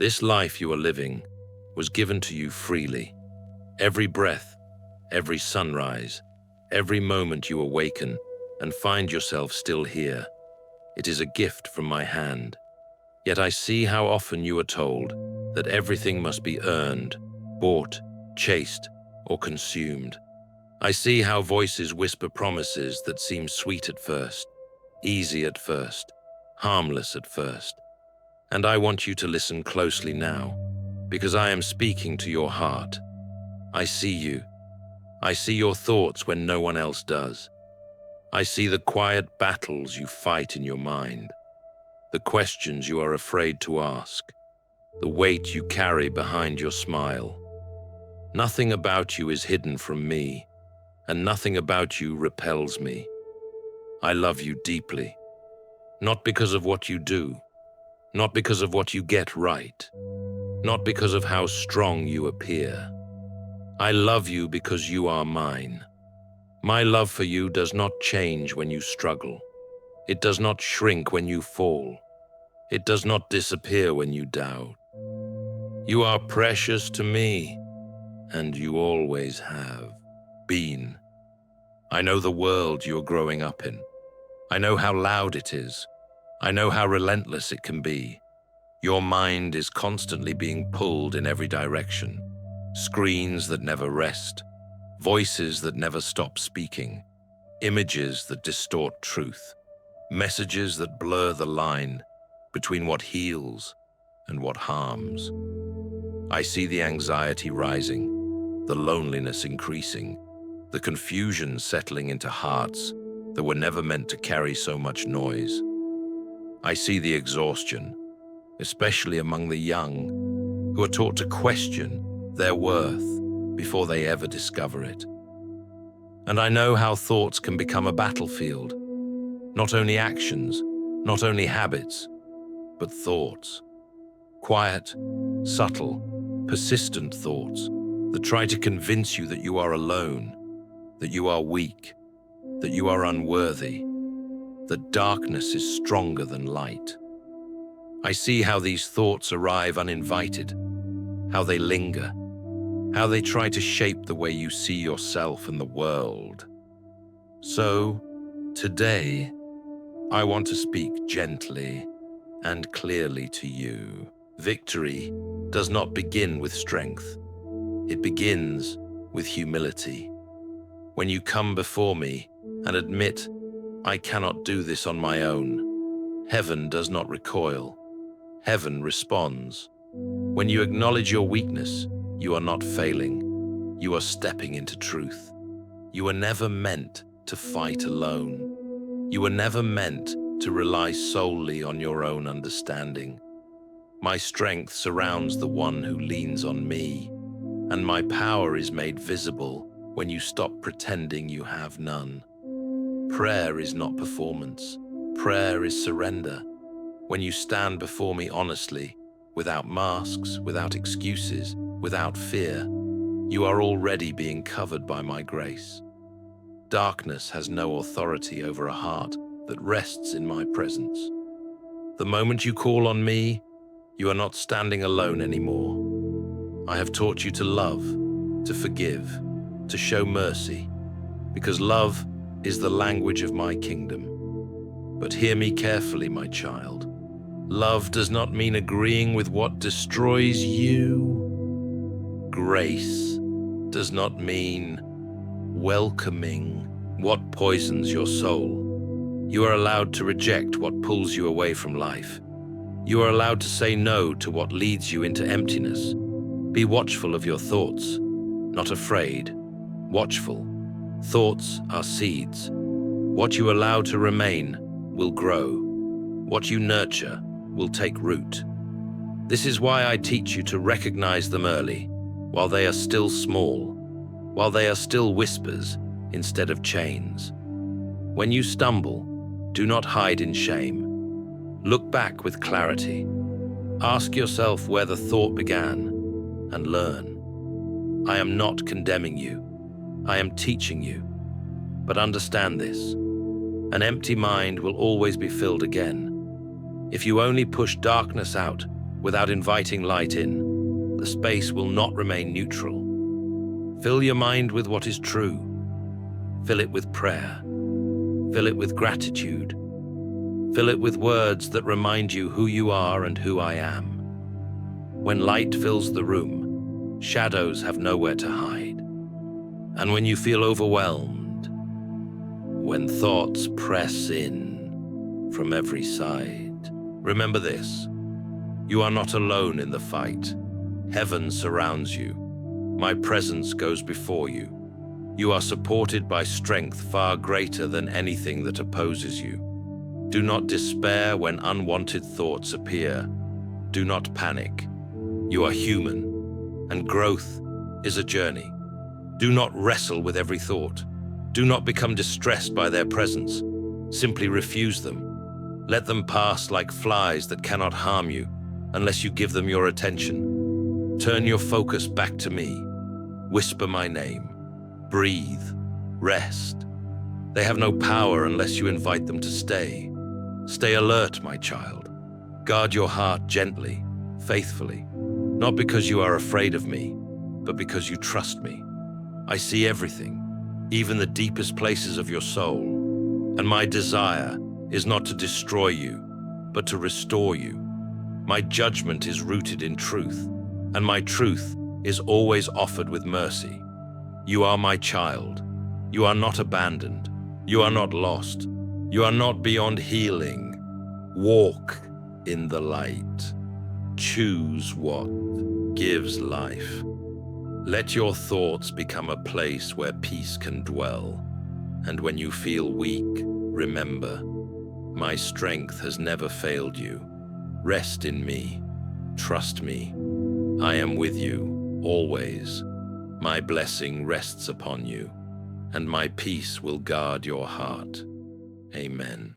This life you are living was given to you freely. Every breath, every sunrise, every moment you awaken and find yourself still here. It is a gift from my hand. Yet I see how often you are told that everything must be earned, bought, chased, or consumed. I see how voices whisper promises that seem sweet at first, easy at first, harmless at first. And I want you to listen closely now, because I am speaking to your heart. I see you. I see your thoughts when no one else does. I see the quiet battles you fight in your mind, the questions you are afraid to ask, the weight you carry behind your smile. Nothing about you is hidden from me, and nothing about you repels me. I love you deeply, not because of what you do, not because of what you get right, not because of how strong you appear. I love you because you are mine. My love for you does not change when you struggle. It does not shrink when you fall. It does not disappear when you doubt. You are precious to me, and you always have been. I know the world you are growing up in. I know how loud it is. I know how relentless it can be. Your mind is constantly being pulled in every direction. Screens that never rest, voices that never stop speaking, images that distort truth, messages that blur the line between what heals and what harms. I see the anxiety rising, the loneliness increasing, the confusion settling into hearts that were never meant to carry so much noise. I see the exhaustion, especially among the young, who are taught to question their worth before they ever discover it. And I know how thoughts can become a battlefield. Not only actions, not only habits, but thoughts. Quiet, subtle, persistent thoughts that try to convince you that you are alone, that you are weak, that you are unworthy, that darkness is stronger than light. I see how these thoughts arrive uninvited, how they linger, how they try to shape the way you see yourself and the world. So, today, I want to speak gently and clearly to you. Victory does not begin with strength. It begins with humility. When you come before me and admit, I cannot do this on my own, heaven does not recoil. Heaven responds. When you acknowledge your weakness, you are not failing. You are stepping into truth. You were never meant to fight alone. You were never meant to rely solely on your own understanding. My strength surrounds the one who leans on me, and my power is made visible when you stop pretending you have none. Prayer is not performance. Prayer is surrender. When you stand before me honestly, without masks, without excuses, without fear, you are already being covered by my grace. Darkness has no authority over a heart that rests in my presence. The moment you call on me, you are not standing alone anymore. I have taught you to love, to forgive, to show mercy, because love is the language of my kingdom. But hear me carefully, my child. Love does not mean agreeing with what destroys you. Grace does not mean welcoming what poisons your soul. You are allowed to reject what pulls you away from life. You are allowed to say no to what leads you into emptiness. Be watchful of your thoughts, not afraid. Watchful. Thoughts are seeds. What you allow to remain will grow. What you nurture will take root. This is why I teach you to recognize them early, while they are still small, while they are still whispers instead of chains. When you stumble, do not hide in shame. Look back with clarity. Ask yourself where the thought began and learn. I am not condemning you. I am teaching you. But understand this. An empty mind will always be filled again. If you only push darkness out, Without inviting light in, the space will not remain neutral. Fill your mind with what is true. Fill it with prayer. Fill it with gratitude. Fill it with words that remind you who you are and who I am. When light fills the room, shadows have nowhere to hide. And when you feel overwhelmed, when thoughts press in from every side, remember this: you are not alone in the fight. Heaven surrounds you. My presence goes before you. You are supported by strength far greater than anything that opposes you. Do not despair when unwanted thoughts appear. Do not panic. You are human, and growth is a journey. Do not wrestle with every thought. Do not become distressed by their presence. Simply refuse them. Let them pass like flies that cannot harm you unless you give them your attention. Turn your focus back to me. Whisper my name. Breathe. Rest. They have no power unless you invite them to stay. Stay alert, my child. Guard your heart gently, faithfully, not because you are afraid of me, but because you trust me. I see everything, even the deepest places of your soul, and my desire is not to destroy you, but to restore you. My judgment is rooted in truth, and my truth is always offered with mercy. You are my child. You are not abandoned. You are not lost. You are not beyond healing. Walk in the light. Choose what gives life. Let your thoughts become a place where peace can dwell. And when you feel weak, remember, my strength has never failed you. Rest in me. Trust me. I am with you, always. My blessing rests upon you, and my peace will guard your heart. Amen.